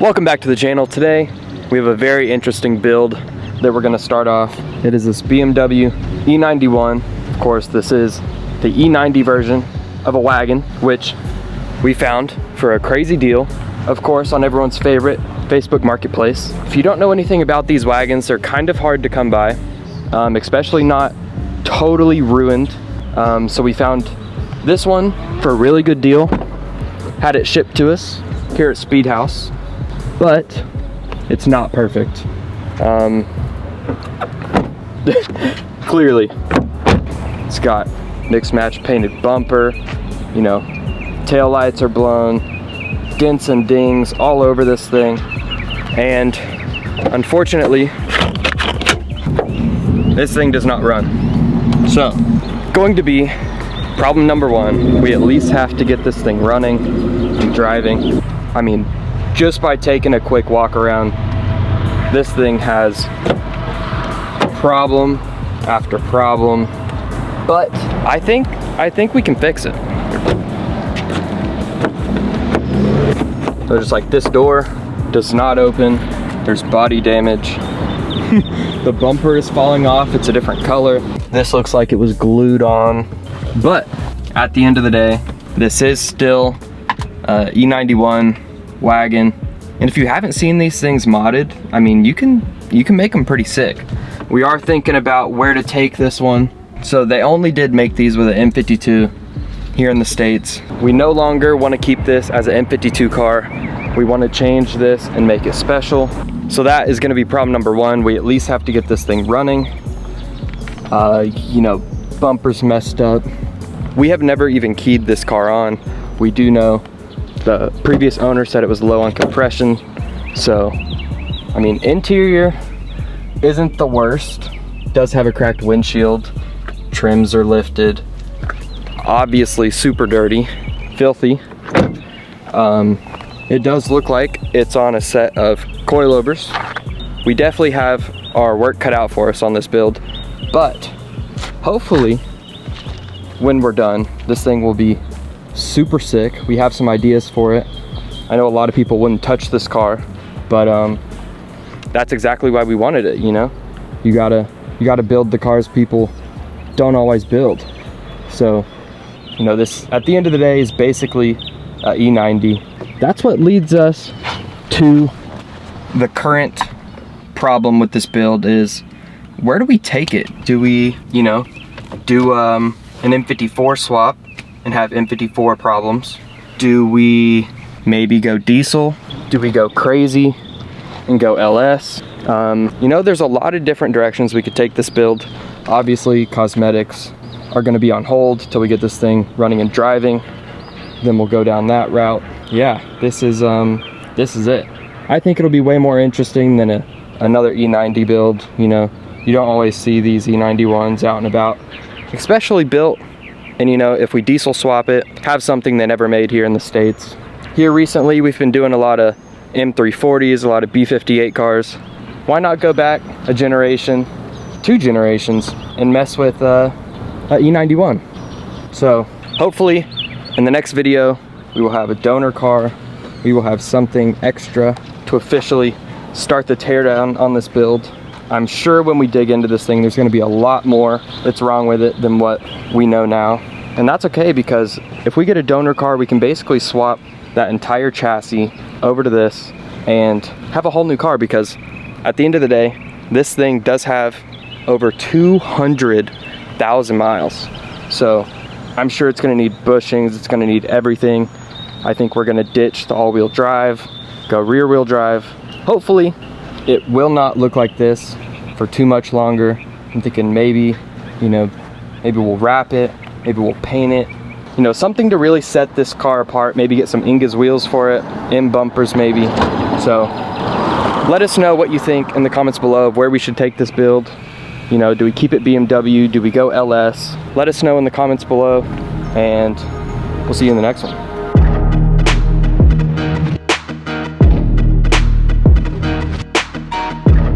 Welcome back to the channel. Today we have a very interesting build that we're going to start off. It is this BMW E91. Of course, this is the E90 version of a wagon, which we found for a crazy deal, of course, on everyone's favorite Facebook Marketplace. If you don't know anything about these wagons, they're kind of hard to come by, especially not totally ruined. So we found this one for a really good deal, had it shipped to us here at SPEEDhaus, but it's not perfect. Clearly, it's got mixed match painted bumper, you know, tail lights are blown, dents and dings all over this thing, and unfortunately, this thing does not run. So, going to be problem number one, we at least have to get this thing running and driving. I mean, just by taking a quick walk around, this thing has problem after problem, but I think we can fix it. So just like this door does not open, there's body damage. The bumper is falling off, it's a different color. This looks like it was glued on, but at the end of the day, this is still E91 wagon, and if you haven't seen these things modded, I mean, you can make them pretty sick. We are thinking about where to take this one. So they only did make these with an M52 here in the States. We no longer want to keep this as an M52 car. We want to change this and make it special. So that is going to be problem number one. We at least have to get this thing running. You know, bumper's messed up. We have never even keyed this car on. We do know the previous owner said it was low on compression. So, I mean, interior isn't the worst. Does have a cracked windshield. Trims are lifted. Obviously super dirty, filthy. It does look like it's on a set of coilovers. We definitely have our work cut out for us on this build, but hopefully when we're done, this thing will be super sick. We have some ideas for it. I know a lot of people wouldn't touch this car, but that's exactly why we wanted it, you know? You gotta build the cars people don't always build. So, you know, this at the end of the day is basically E90. That's what leads us to the current problem with this build is, where do we take it? Do we, you know, do an M54 swap and have M54 problems? Do we maybe go diesel? Do we go crazy and go LS? You know, there's a lot of different directions we could take this build. Obviously, cosmetics are going to be on hold till we get this thing running and driving. Then we'll go down that route. Yeah, this is it. I think it'll be way more interesting than another E90 build. You know, you don't always see these E91s out and about, especially built. And you know, if we diesel swap it, have something they never made here in the States. Here recently, we've been doing a lot of M340s, a lot of B58 cars. Why not go back a generation, 2 generations, and mess with E91? So hopefully in the next video, we will have a donor car. We will have something extra to officially start the teardown on this build. I'm sure when we dig into this thing, there's going to be a lot more that's wrong with it than what we know now. And that's okay, because if we get a donor car, we can basically swap that entire chassis over to this and have a whole new car, because at the end of the day, this thing does have over 200,000 miles. So I'm sure it's going to need bushings, it's going to need everything. I think we're going to ditch the all-wheel drive, go rear-wheel drive. Hopefully it will not look like this for too much longer. I'm thinking maybe, you know, maybe we'll wrap it, maybe we'll paint it, you know, something to really set this car apart. Maybe get some Ingas wheels for it, M bumpers maybe. So let us know what you think in the comments below of where we should take this build. You know, do we keep it BMW? Do we go LS? Let us know in the comments below, and we'll see you in the next one.